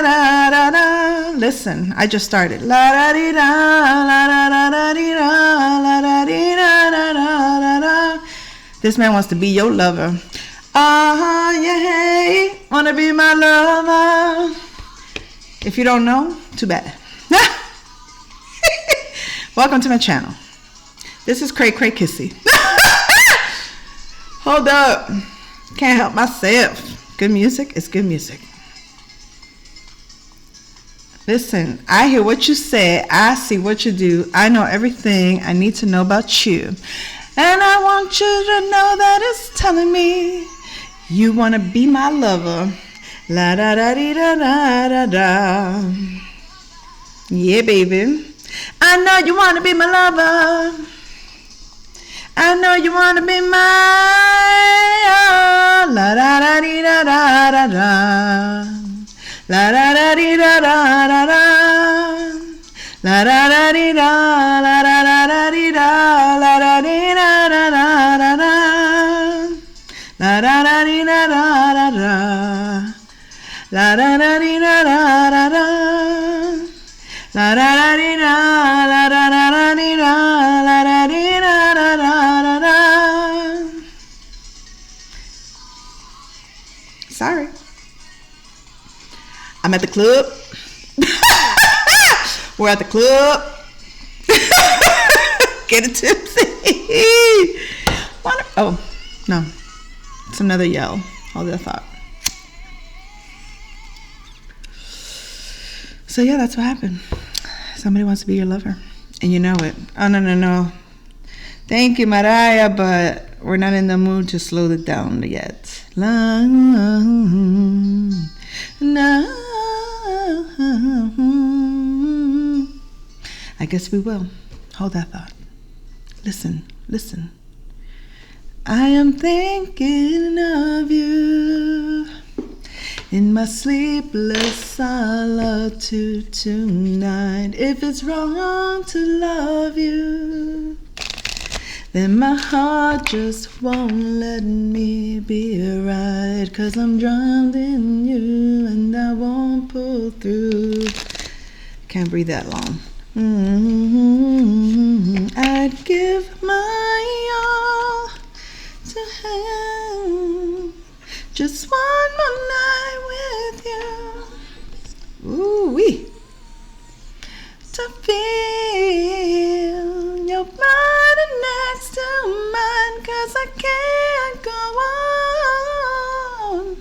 da da da. Listen, I just started. La da dee da, la da da da dee da, la da dee da da da da da. This man wants to be your lover. Yeah, wanna be my lover. If you don't know, too bad. Welcome to my channel. This is Cray Cray Kissy. Hold up. Can't help myself. Good music is good music. Listen, I hear what you say. I see what you do. I know everything I need to know about you. And I want you to know that it's telling me you want to be my lover. La da da dee da da da da. Yeah, baby. I know you want to be my lover. I know you want to be my la da da dee da da da da. La da da dee da da da da. La da da dee da, la da da da dee da, la da dee da da da da da. La da da dee da da da da. La da da dee da da da da. La da da dee da, la da da da dee da, la da dee da da da da da. Sorry. I'm at the club. We're at the club. Get it tipsy. Oh, no. It's another yell. Hold that thought. So yeah, that's what happened. Somebody wants to be your lover. And you know it. Oh, no. Thank you, Mariah, but we're not in the mood to slow it down yet. No. I guess we will. Hold that thought. Listen. I am thinking of you in my sleepless solitude tonight. If it's wrong to love you, then my heart just won't let me be right. 'Cause I'm drowned in you and I won't pull through. Can't breathe that long. I'd give my all to him. Just one more night with you. Ooh-wee. To feel your body next to mine, 'cause I can't go on.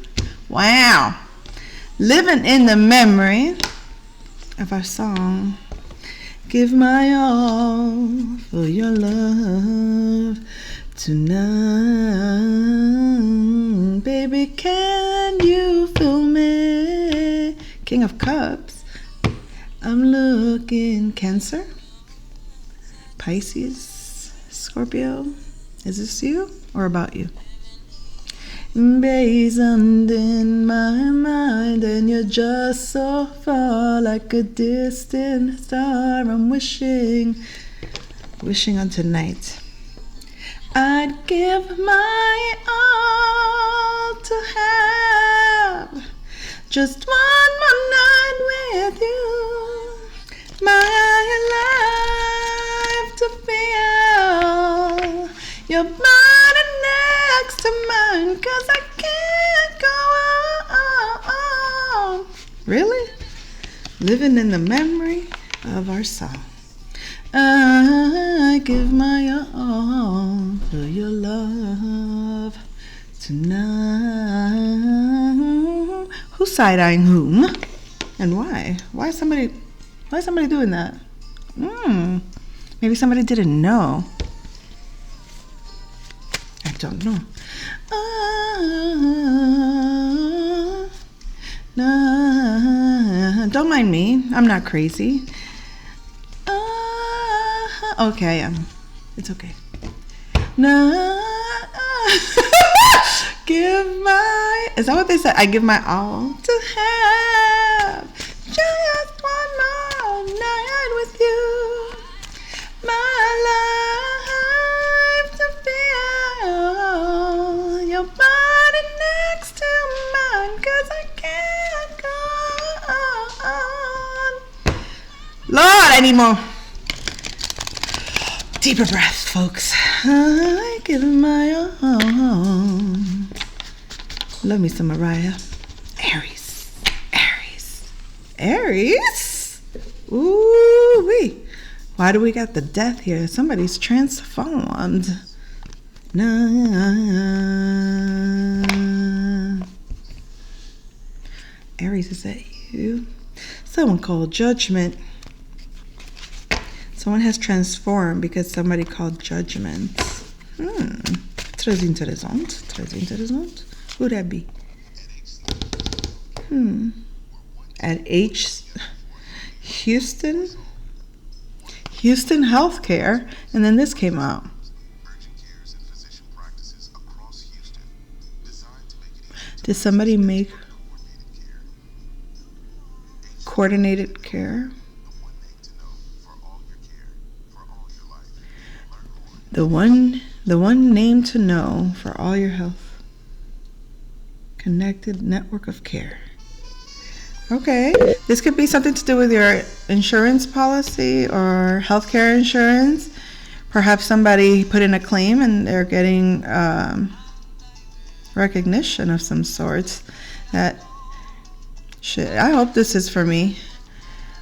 Wow. Living in the memory of our song. Give my all for your love tonight. Baby, can you feel me? King of Cups. I'm looking Cancer, Pisces, Scorpio. Is this you or about you? Emblazoned in my mind, and you're just so far, like a distant star. I'm wishing on tonight. I'd give my all to have just one more night with you. My life to feel your body next to mine, 'cause I can't go on. Really? Living in the memory of our song. I give my all for your love tonight. Who's side-eyeing whom? And why? Why is somebody doing that? Maybe somebody didn't know. I don't know. Don't mind me. I'm not crazy. Okay, I am. It's okay. Is that what they said? I give my all to have just one more night with you. My life to feel your body next to mine, 'cause I can't go anymore. Deeper breath, folks. I give my all. Love me some Mariah. Aries. Aries. Aries? Ooh-wee. Why do we got the death here? Somebody's transformed. Nah. Aries, is that you? Someone called Judgment. Someone has transformed because somebody called Judgment. Très intéressant. Très intéressant. Who'd that be? At Houston Healthcare, and then this came out. Did somebody make coordinated care? The one name to know for all your health. Connected network of care. Okay, this could be something to do with your insurance policy or healthcare insurance. Perhaps somebody put in a claim and they're getting recognition of some sorts. I hope this is for me.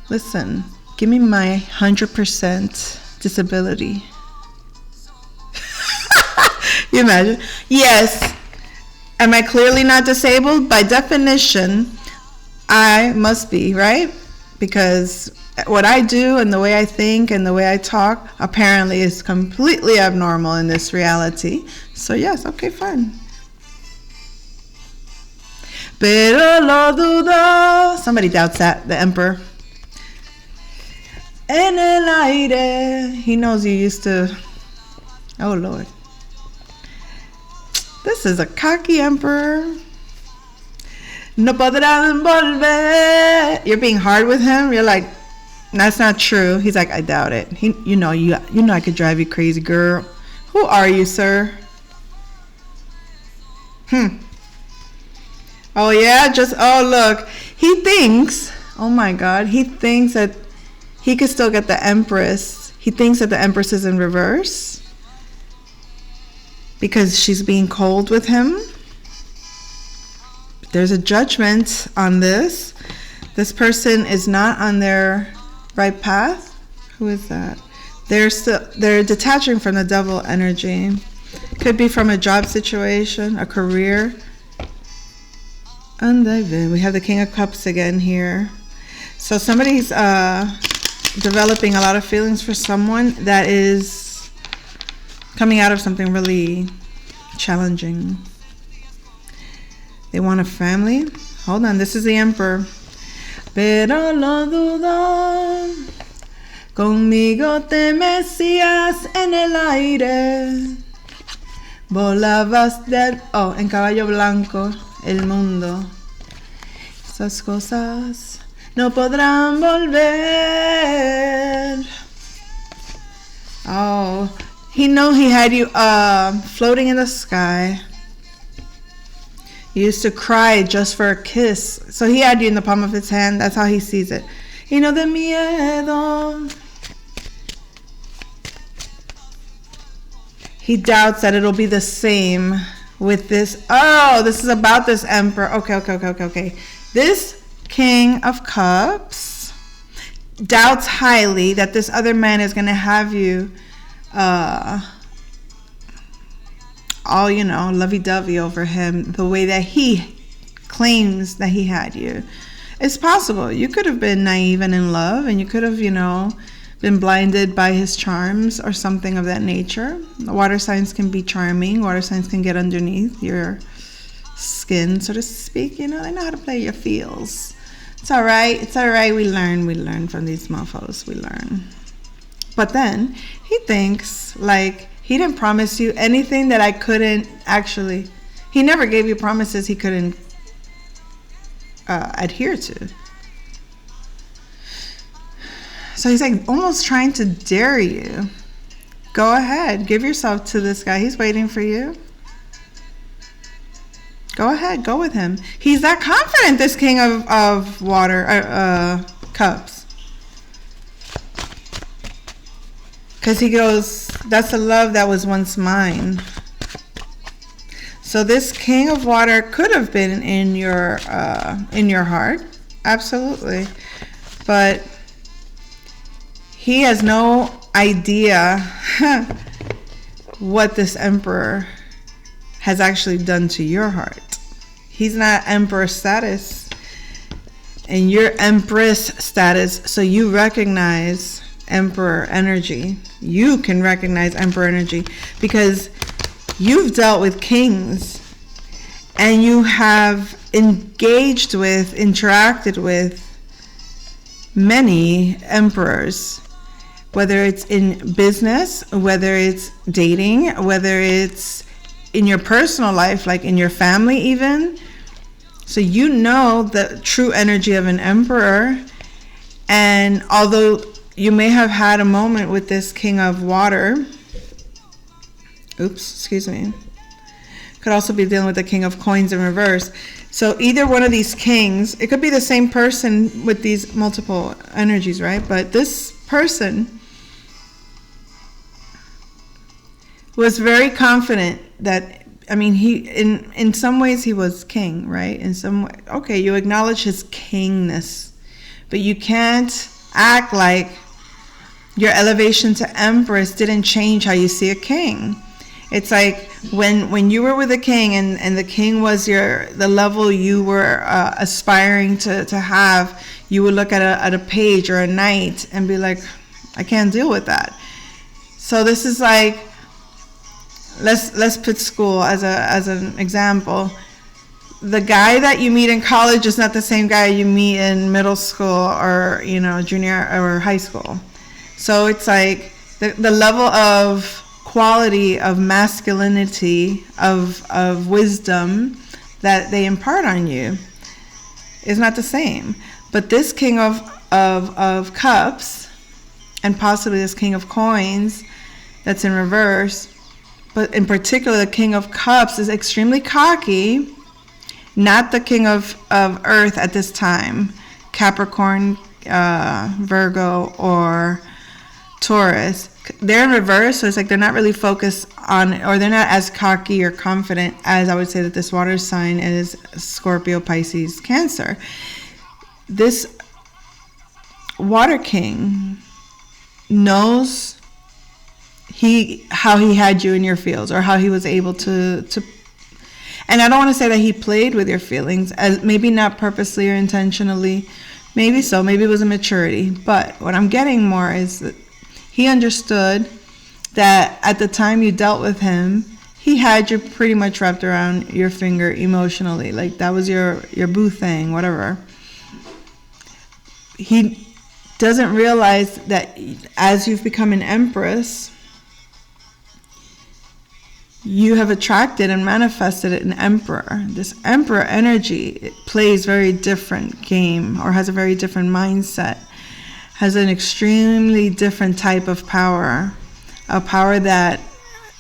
Listen, give me my 100% disability. You imagine? Yes. Am I clearly not disabled? By definition, I must be, right? Because what I do and the way I think and the way I talk apparently is completely abnormal in this reality. So yes, okay, fine. Pero lo dudo. Somebody doubts that, the Emperor. En el aire. He knows you used to. Oh, Lord. This is a cocky Emperor. No podrán volver. You're being hard with him. You're like, that's not true. He's like, I doubt it. You know I could drive you crazy, girl. Who are you, sir? Oh yeah, look. He thinks, oh my God, he thinks that he could still get the Empress. He thinks that the Empress is in reverse because she's being cold with him. There's a judgment on this. This person is not on their right path. Who is that? They're detaching from the devil energy. Could be from a job situation, a career. And we have the King of Cups again here. So somebody's developing a lot of feelings for someone that is coming out of something really challenging. They want a family. Hold on, this is the Emperor. Pero lo dudo. Conmigo te mecías en el aire. Volabas en caballo blanco, el mundo. Esas cosas no podrán volver. Oh, he had you floating in the sky. You used to cry just for a kiss. So he had you in the palm of his hand. That's how he sees it. Y no de miedo. He doubts that it'll be the same with this. Oh, this is about this Emperor. Okay. This King of Cups doubts highly that this other man is going to have you all, lovey-dovey over him the way that he claims that he had you. It's possible. You could have been naive and in love, and you could have, been blinded by his charms or something of that nature. Water signs can be charming. Water signs can get underneath your skin, so to speak. They know how to play your feels. It's all right. We learn from these mofos. We learn. But then he thinks like he didn't promise you anything that I couldn't actually. He never gave you promises he couldn't adhere to. So he's like almost trying to dare you. Go ahead, give yourself to this guy. He's waiting for you. Go ahead, go with him. He's that confident, this King of Water Cups. Because he goes, that's a love that was once mine. So this King of Water could have been in your heart, absolutely, but he has no idea what this Emperor has actually done to your heart. He's not Emperor status, and you're Empress status, so you recognize Emperor energy. You can recognize Emperor energy because you've dealt with kings and you have engaged with, interacted with many emperors, whether it's in business, whether it's dating, whether it's in your personal life, like in your family even. So you know the true energy of an emperor. And although you may have had a moment with this King of Water, could also be dealing with the King of Coins in reverse. So either one of these kings, it could be the same person with these multiple energies, right? But this person was very confident that, I mean, he in some ways he was king, right? In some way, okay, you acknowledge his kingness, but you can't act like your elevation to Empress didn't change how you see a king. It's like when you were with a king and the king was the level you were aspiring to have, you would look at a page or a knight and be like, I can't deal with that. So this is like, let's put school as an example. The guy that you meet in college is not the same guy you meet in middle school or junior or high school. So it's like the level of quality of masculinity, of wisdom that they impart on you is not the same. But this King of Cups, and possibly this King of Coins that's in reverse, but in particular the King of Cups is extremely cocky, not the King of Earth at this time, Capricorn, Virgo, or Taurus. They're in reverse, so it's like they're not really focused on, or they're not as cocky or confident as I would say that this water sign is Scorpio, Pisces, Cancer. This water king knows how he had you in your fields, or how he was able to and I don't want to say that he played with your feelings, as maybe not purposely or intentionally, maybe so, maybe it was a maturity, but what I'm getting more is that he understood that at the time you dealt with him, he had you pretty much wrapped around your finger emotionally. Like that was your boo thing, whatever. He doesn't realize that as you've become an empress, you have attracted and manifested an emperor. This emperor energy plays very different game, or has a very different mindset, has an extremely different type of power, a power that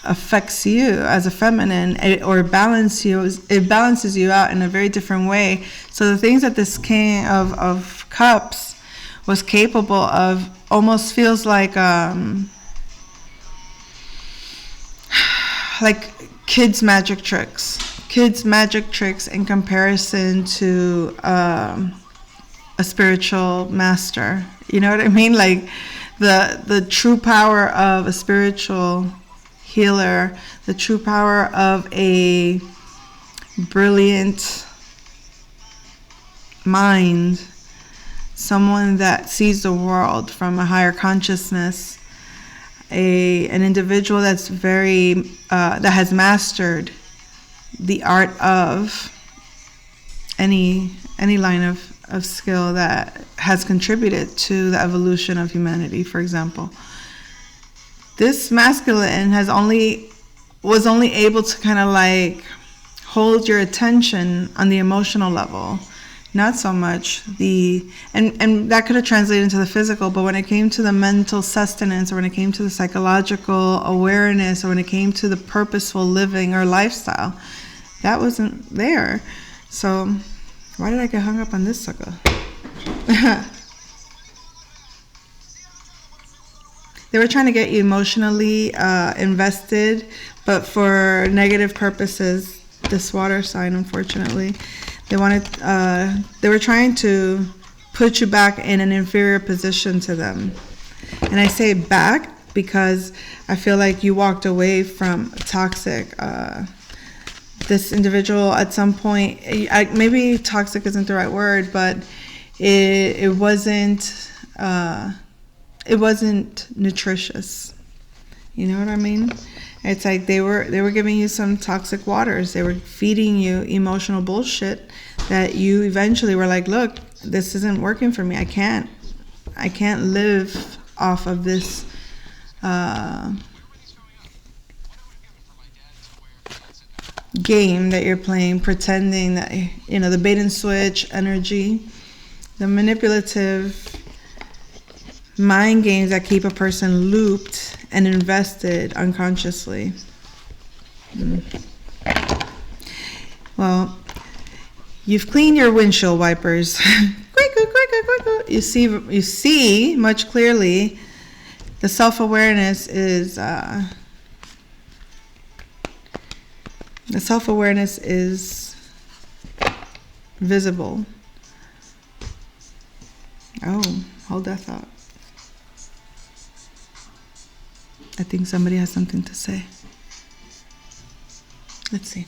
affects you as a feminine, or it balances you out in a very different way. So the things that this King of Cups was capable of almost feels like kids' magic tricks in comparison to a spiritual master. You know what I mean? Like the true power of a spiritual healer, the true power of a brilliant mind, someone that sees the world from a higher consciousness, an individual that's very that has mastered the art of any line of skill that has contributed to the evolution of humanity. For example, this masculine was only able to kind of like hold your attention on the emotional level, not so much and that could have translated into the physical, but when it came to the mental sustenance, or when it came to the psychological awareness, or when it came to the purposeful living or lifestyle, that wasn't there. So why did I get hung up on this sucker? They were trying to get you emotionally invested, but for negative purposes. This water sign, unfortunately, they were trying to put you back in an inferior position to them. And I say back because I feel like you walked away from toxic. This individual at some point, maybe toxic isn't the right word, but it wasn't nutritious. You know what I mean? It's like they were giving you some toxic waters. They were feeding you emotional bullshit that you eventually were like, look, this isn't working for me. I can't live off of this game that you're playing, pretending that, you know, the bait and switch energy, the manipulative mind games that keep a person looped and invested unconsciously. Well, you've cleaned your windshield wipers. You see much clearly. The self-awareness is visible. Oh, hold that thought. I think somebody has something to say. Let's see.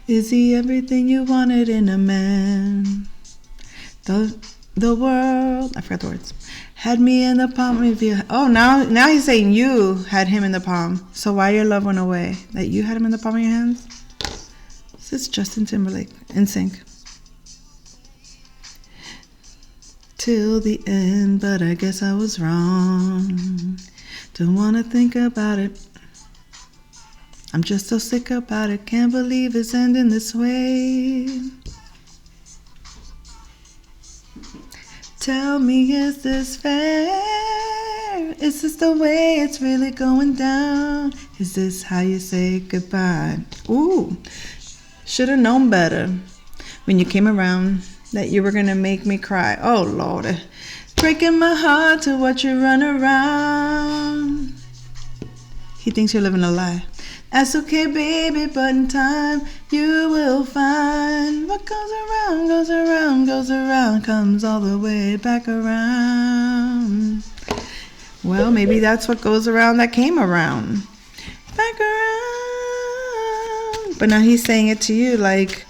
Is he everything you wanted in a man? The world, I forgot the words, had me in the palm of your... Oh, now he's saying you had him in the palm. So why your love went away? That you had him in the palm of your hands? This is Justin Timberlake, NSYNC. Till the end, but I guess I was wrong. Don't want to think about it. I'm just so sick about it. Can't believe it's ending this way. Tell me, is this fair? Is this the way it's really going down? Is this how you say goodbye? Ooh, should have known better when you came around that you were gonna make me cry. Oh Lord, breaking my heart to watch you run around. He thinks you're living a lie. That's okay, baby, but in time you will find what goes around, goes around, goes around, comes all the way back around. Well, maybe that's what goes around that came around. Back around. But now he's saying it to you like,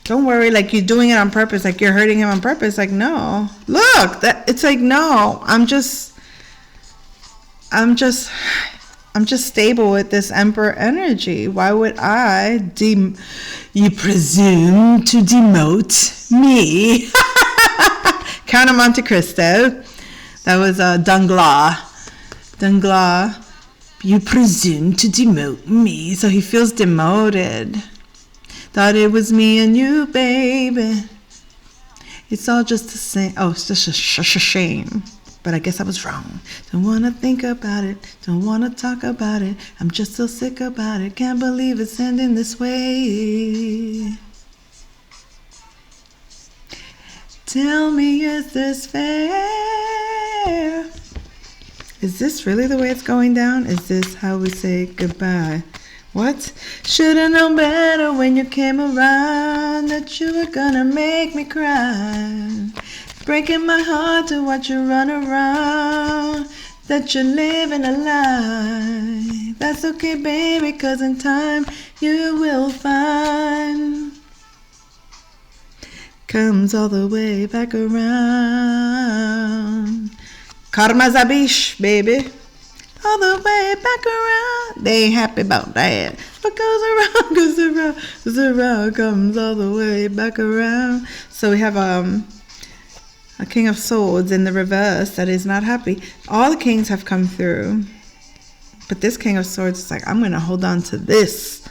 don't worry, like you're doing it on purpose, like you're hurting him on purpose. Like, no. Look, it's like, no, I'm just stable with this Emperor energy. Why would you presume to demote me? Count of Monte Cristo. That was Danglars. Danglars, you presume to demote me. So he feels demoted. Thought it was me and you, baby. It's all just the same. Oh, it's just a shame. But I guess I was wrong. Don't want to think about it. Don't want to talk about it. I'm just so sick about it. Can't believe it's ending this way. Tell me, is this fair? Is this really the way it's going down? Is this how we say goodbye? What? Should've known better when you came around that you were gonna make me cry. Breaking my heart to watch you run around, that you're living a lie. That's okay, baby, 'cause in time you will find comes all the way back around. Karma Zabish, baby. All the way back around. They ain't happy about that. What goes around, goes around, goes around, comes all the way back around. So we have a King of Swords in the reverse that is not happy. All the kings have come through. But this King of Swords is like, I'm going to hold on to this.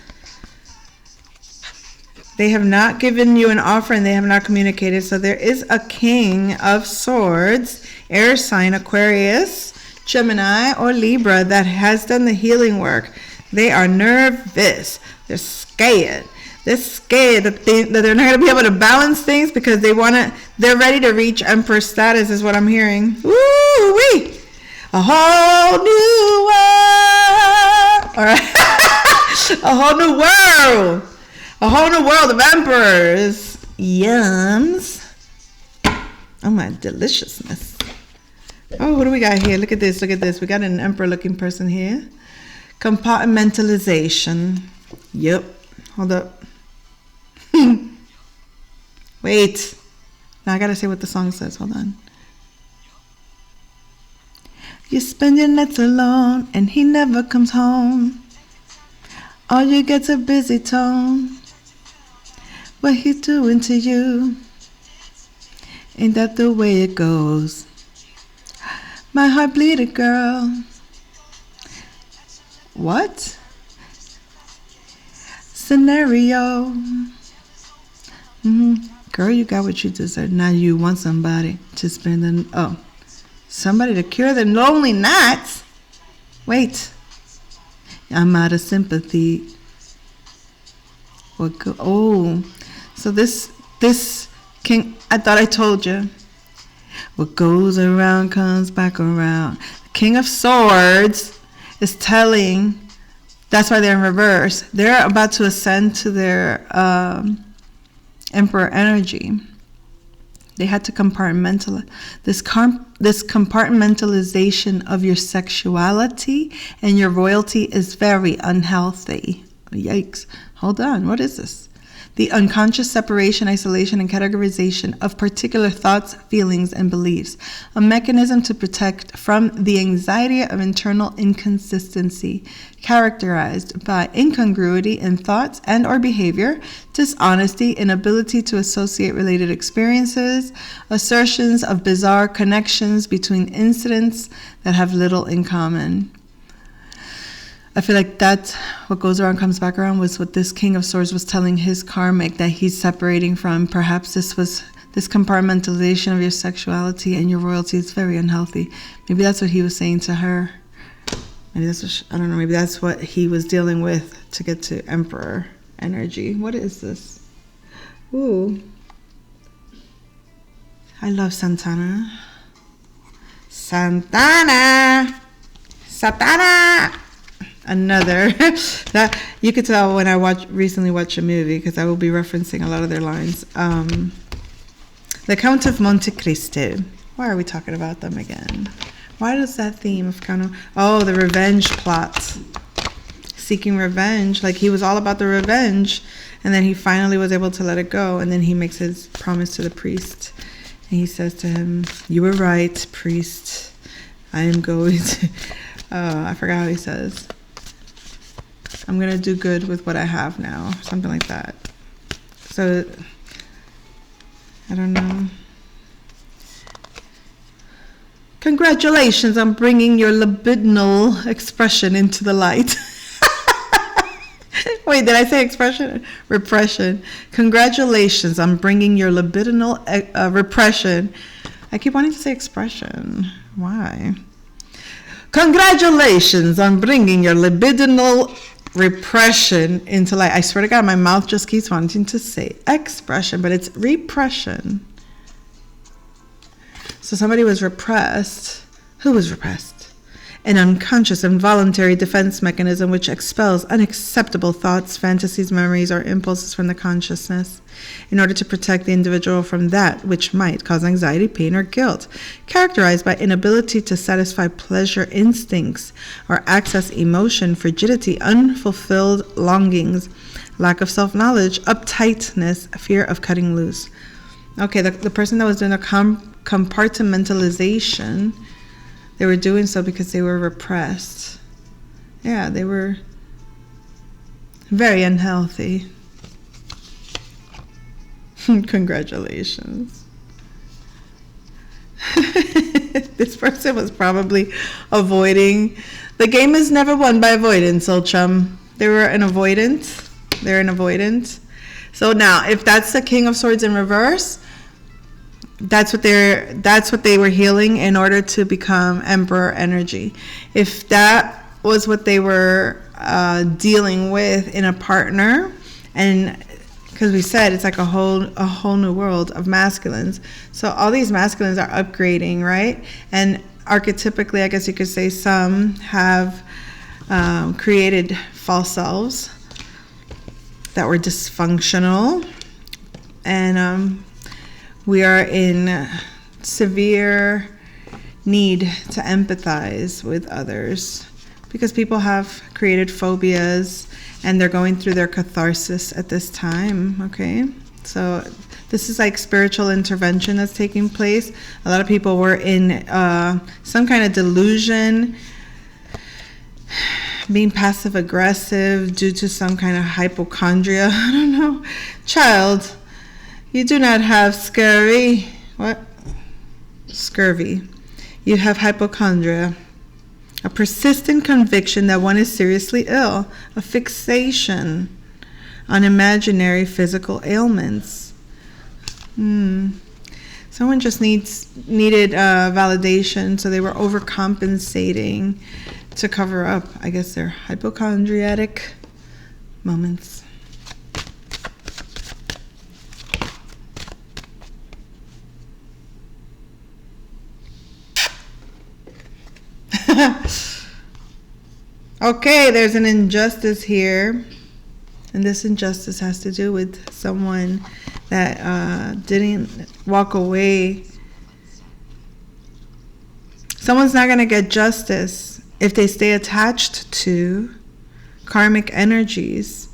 They have not given you an offer and they have not communicated. So there is a King of Swords, air sign, Aquarius, Gemini, or Libra, that has done the healing work. They are nervous. They're scared. They're scared that they're not going to be able to balance things because they're ready to reach Emperor status is what I'm hearing. Woo! Woo-wee. A whole new world. All right. A whole new world. A whole new world of emperors. Yums. Oh, my deliciousness. Oh, what do we got here? Look at this. Look at this. We got an emperor-looking person here. Compartmentalization. Yep. Hold up. Wait. Now I got to say what the song says. Hold on. You spend your nights alone and he never comes home. All you get's a busy tone. What he's doing to you, ain't that the way it goes? My heart bleeded, girl. What? Scenario. Girl, you got what you deserve. Now you want somebody to spend the... somebody to cure the lonely nights. Wait. I'm out of sympathy. So this king, I thought I told you. What goes around comes back around. The King of Swords is telling, that's why they're in reverse. They're about to ascend to their emperor energy. They had to compartmentalize this compartmentalization of your sexuality and your royalty is very unhealthy. Yikes. Hold on. What is this? The unconscious separation, isolation, and categorization of particular thoughts, feelings, and beliefs. A mechanism to protect from the anxiety of internal inconsistency, characterized by incongruity in thoughts and or behavior, dishonesty, inability to associate related experiences, assertions of bizarre connections between incidents that have little in common. I feel like that's what goes around comes back around was what this King of Swords was telling his karmic that he's separating from. Perhaps this compartmentalization of your sexuality and your royalty is very unhealthy. Maybe that's what he was saying to her. Maybe that's what I don't know. Maybe that's what he was dealing with to get to Emperor energy. What is this? Ooh. I love Santana. Santana. Another that you could tell when I recently watched a movie because I will be referencing a lot of their lines. The Count of Monte Cristo. Why are we talking about them again? Why does that theme of the revenge plot, seeking revenge? Like he was all about the revenge, and then he finally was able to let it go, and then he makes his promise to the priest, and he says to him, "You were right, priest. I am going to." I forgot how he says. I'm going to do good with what I have now. Something like that. So, I don't know. Congratulations on bringing your libidinal expression into the light. Wait, did I say expression? Repression. Congratulations on bringing your libidinal repression. I keep wanting to say expression. Why? Congratulations on bringing your libidinal repression into light. I swear to God, my mouth just keeps wanting to say expression, but it's repression. So somebody was repressed. Who was repressed? An unconscious involuntary defense mechanism which expels unacceptable thoughts, fantasies, memories, or impulses from the consciousness in order to protect the individual from that which might cause anxiety, pain, or guilt, characterized by inability to satisfy pleasure instincts or access emotion, frigidity, unfulfilled longings, lack of self-knowledge, uptightness, fear of cutting loose. Okay, the person that was doing a compartmentalization, they were doing so because they were repressed. Yeah, they were very unhealthy. Congratulations. This person was probably avoiding. The game is never won by avoidance, old chum. They were an avoidant. They're an avoidant. So now, if that's the King of Swords in reverse, that's what they were healing in order to become Emperor energy. If that was what they were dealing with in a partner, and because we said it's like a whole new world of masculines, so all these masculines are upgrading, right? And archetypically, I guess you could say, some have created false selves that were dysfunctional, and we are in severe need to empathize with others because people have created phobias and they're going through their catharsis at this time. Okay, so this is like spiritual intervention that's taking place. A lot of people were in some kind of delusion, being passive aggressive due to some kind of hypochondria. I don't know. Child, you do not have scurvy. What? Scurvy. You have hypochondria. A persistent conviction that one is seriously ill. A fixation on imaginary physical ailments. Someone just needed validation, so they were overcompensating to cover up, I guess, their hypochondriatic moments. Okay, there's an injustice here, and this injustice has to do with someone that didn't walk away. Someone's not going to get justice if they stay attached to karmic energies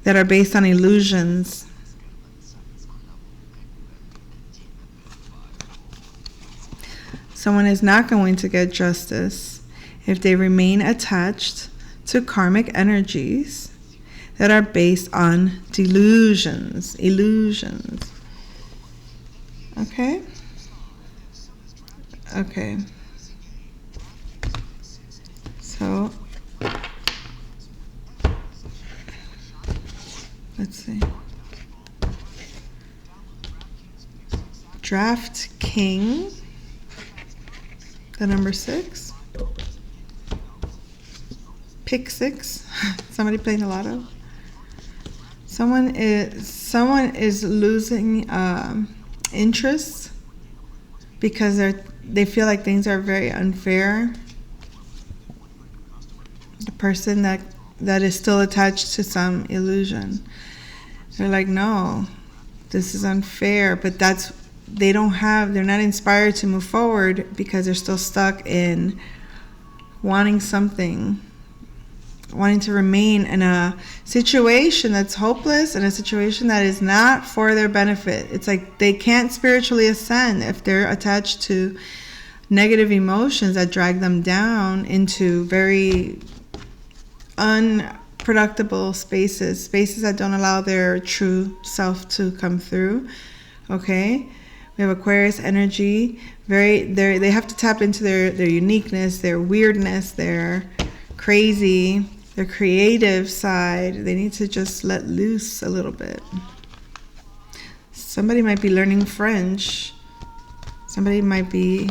that are based on illusions. Someone is not going to get justice if they remain attached to karmic energies that are based on delusions, illusions. Okay? Okay. So, let's see. Draft King, the number 6. Pick 6. Somebody playing the lotto. Someone is losing interest because they feel like things are very unfair. The person that is still attached to some illusion, they're like, no, this is unfair. But they're not inspired to move forward because they're still stuck in wanting something, wanting to remain in a situation that's hopeless and a situation that is not for their benefit. It's like they can't spiritually ascend if they're attached to negative emotions that drag them down into very unproductible spaces that don't allow their true self to come through. Okay? We have Aquarius energy. They have to tap into their uniqueness, their weirdness, their crazy, their creative side. They need to just let loose a little bit. Somebody might be learning French. Somebody might be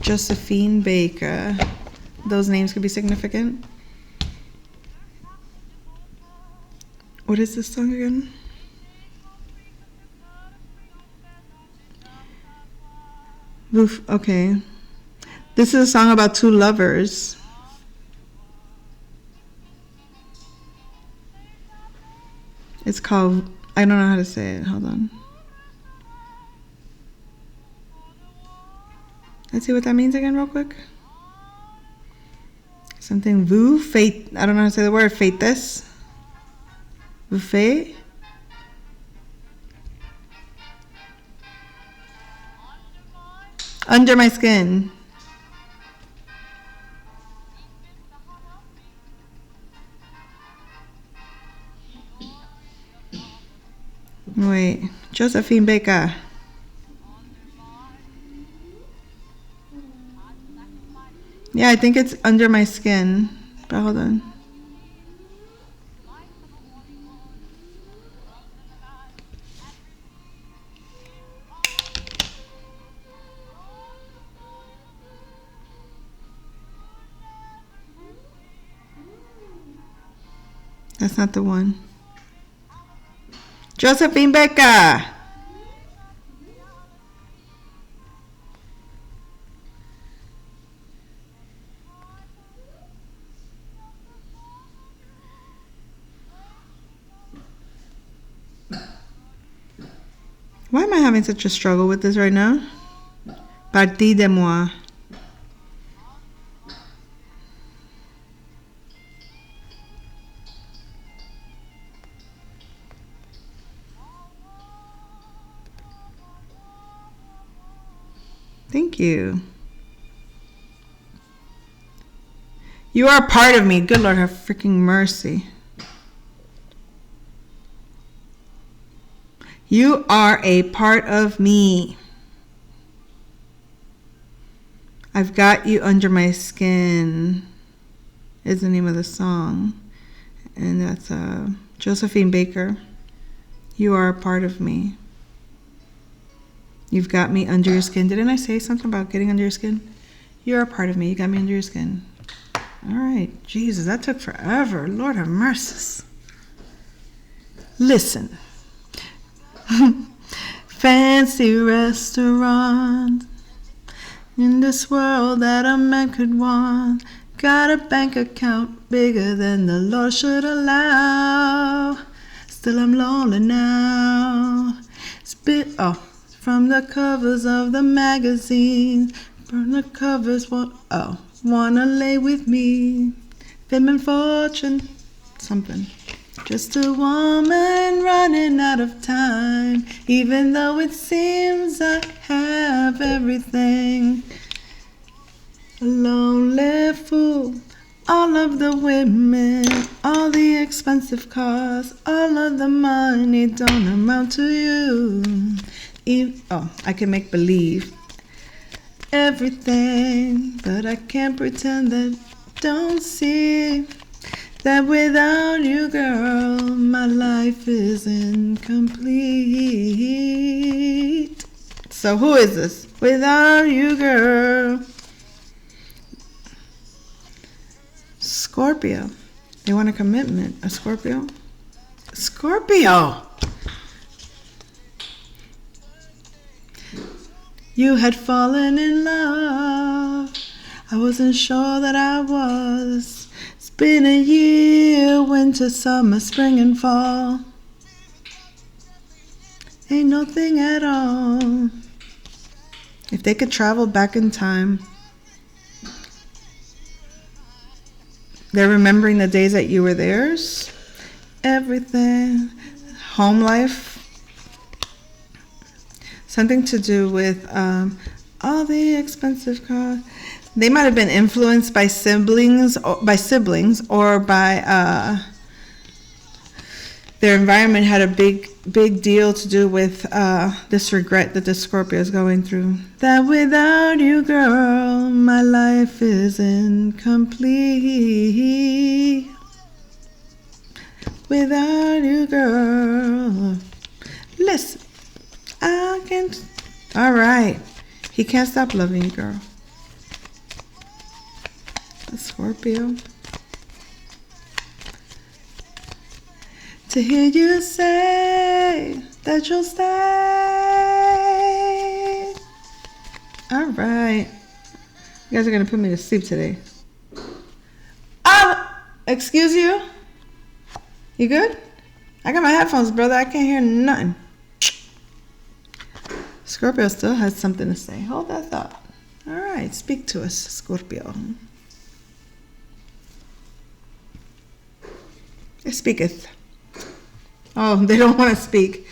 Josephine Baker. Those names could be significant. What is this song again? Okay. This is a song about two lovers. It's called, I don't know how to say it. Hold on. Let's see what that means again real quick. Something fate. I don't know how to say the word. Fate this. Fate. Under my skin. Wait, Josephine Baker. Yeah, I think it's Under My Skin. But hold on. That's not the one. Josephine Baker. Why am I having such a struggle with this right now? Partie de moi. Thank you. You are a part of me. Good Lord, have freaking mercy. You are a part of me. I've got you under my skin is the name of the song. And that's Josephine Baker. You are a part of me. You've got me under your skin. Didn't I say something about getting under your skin? You're a part of me. You got me under your skin. All right. Jesus, that took forever. Lord have mercy. Listen. Fancy restaurant in this world that a man could want. Got a bank account bigger than the Lord should allow. Still I'm lonely now. From the covers of the magazine. Burn the covers, wanna lay with me. Fame and fortune, something. Just a woman running out of time. Even though it seems I have everything. A lonely fool. All of the women, all the expensive cars, all of the money don't amount to you. I can make believe everything, but I can't pretend that don't see that without you, girl, my life is incomplete. So who is this? Without you, girl. Scorpio. They want a commitment. A Scorpio? Scorpio! You had fallen in love. I wasn't sure that I was. It's been a year, winter, summer, spring, and fall. Ain't nothing at all. If they could travel back in time, they're remembering the days that you were theirs. Everything. Home life. Something to do with all the expensive cars. They might have been influenced by siblings or by their environment had a big deal to do with this regret that the Scorpio is going through. That without you, girl, my life is incomplete. Without you, girl. Listen. I can't. All right. He can't stop loving you, girl. A Scorpio. To hear you say that you'll stay. All right. You guys are going to put me to sleep today. Excuse you? You good? I got my headphones, brother. I can't hear nothing. Scorpio still has something to say. Hold that thought. All right, speak to us, Scorpio. It speaketh. Oh, they don't want to speak.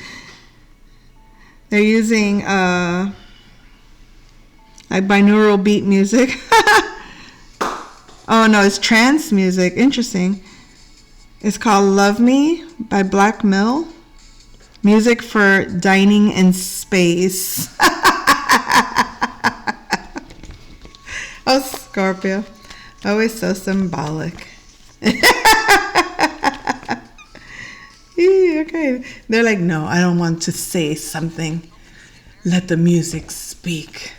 They're using like binaural beat music. Oh no, it's trance music. Interesting. It's called Love Me by Black Mill. Music for dining in space. Oh, Scorpio. Always so symbolic. Okay. They're like, no, I don't want to say something. Let the music speak.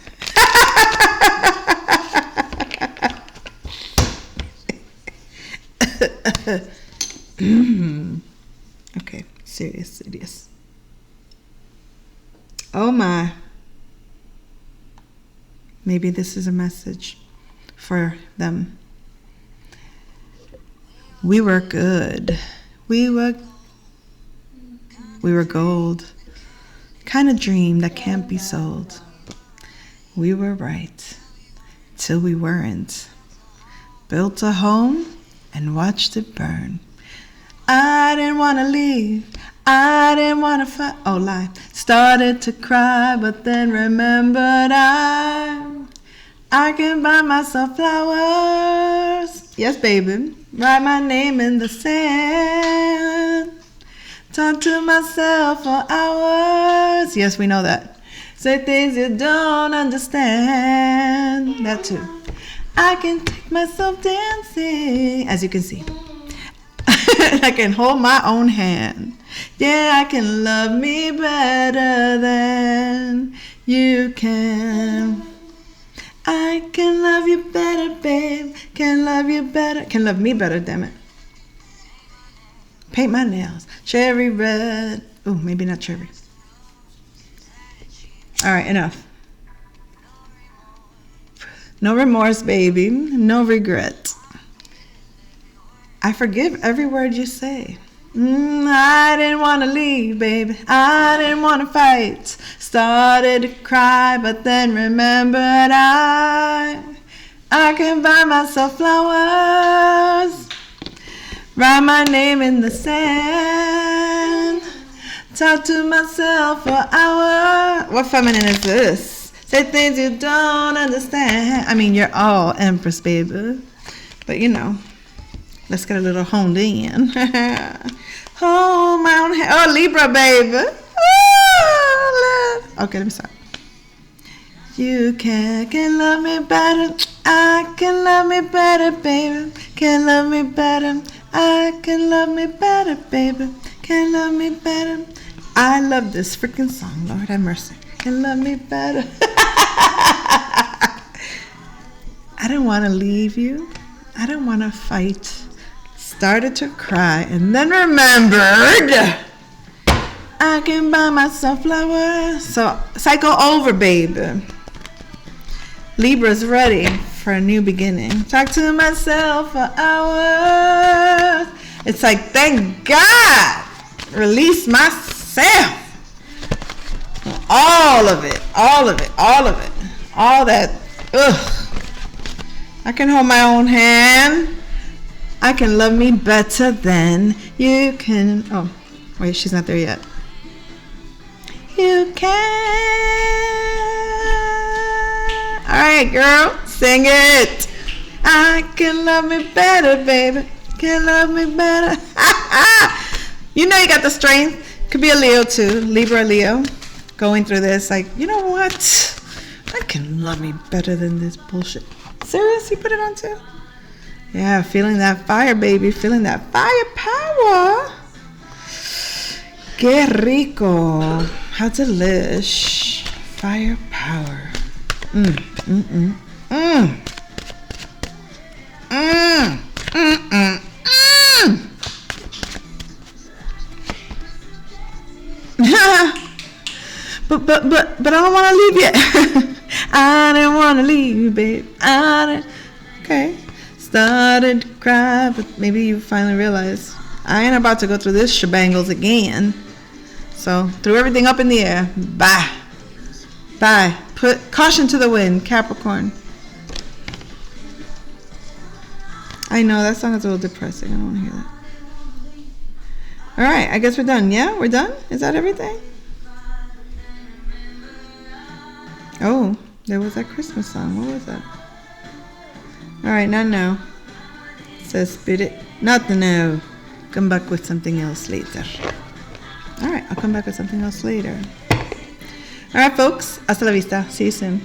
Okay, serious. Oh my. Maybe this is a message for them. We were good. We were gold. kind of dream that can't be sold. We were right, till we weren't. Built a home and watched it burn. I didn't want to leave, I didn't want to fight. Oh, lie. Started to cry, but then remembered I can buy myself flowers. Yes, baby. Write my name in the sand. Talk to myself for hours. Yes, we know that. Say things you don't understand. That too. I can take myself dancing. As you can see. I can hold my own hand. Yeah, I can love me better than you can. I can love you better, babe. Can love you better. Can love me better, damn it. Paint my nails. Cherry red. Oh, maybe not cherry. All right, enough. No remorse, baby. No regret. I forgive every word you say. I didn't want to leave, baby. I didn't want to fight. Started to cry, but then remembered I can buy myself flowers. Write my name in the sand. Talk to myself for hours. What feminine is this? Say things you don't understand. I mean, you're all Empress, baby. But you know, let's get a little honed in. Hold my own hand. Oh, Libra, baby. Oh, okay, let me start. You can love me better. I can love me better, baby. Can love me better. I can love me better, baby. Can love me better. I love this freaking song, Lord have mercy. Can love me better. I didn't want to leave you. I didn't want to fight. Started to cry and then remembered I can buy myself flowers. So cycle over, baby. Libra's ready for a new beginning. Talk to myself for hours. It's like, thank God, release myself. All of it, all of it, all of it. All that, ugh. I can hold my own hand. I can love me better than you can. Oh, wait, she's not there yet. You can. All right, girl, sing it. I can love me better, baby. Can love me better. You know you got the strength. Could be a Leo too, Libra, Leo. Going through this, like, you know what? I can love me better than this bullshit. Serious? You put it on too? Yeah, feeling that fire, baby. Feeling that fire power. Qué rico. How delish. Fire power. But I don't want to leave yet. I didn't want to leave you, babe. Okay. Started to cry, but maybe you finally realize I ain't about to go through this shebangles again. So threw everything up in the air. Bye. Bye. Put caution to the wind, Capricorn. I know that song is a little depressing. I don't want to hear that. All right, I guess we're done. Yeah, we're done. Is that everything? Oh, there was that Christmas song. What was that? All right, not now. It says Spirit. Not now. Come back with something else later. All right, I'll come back with something else later. All right, folks. Hasta la vista. See you soon.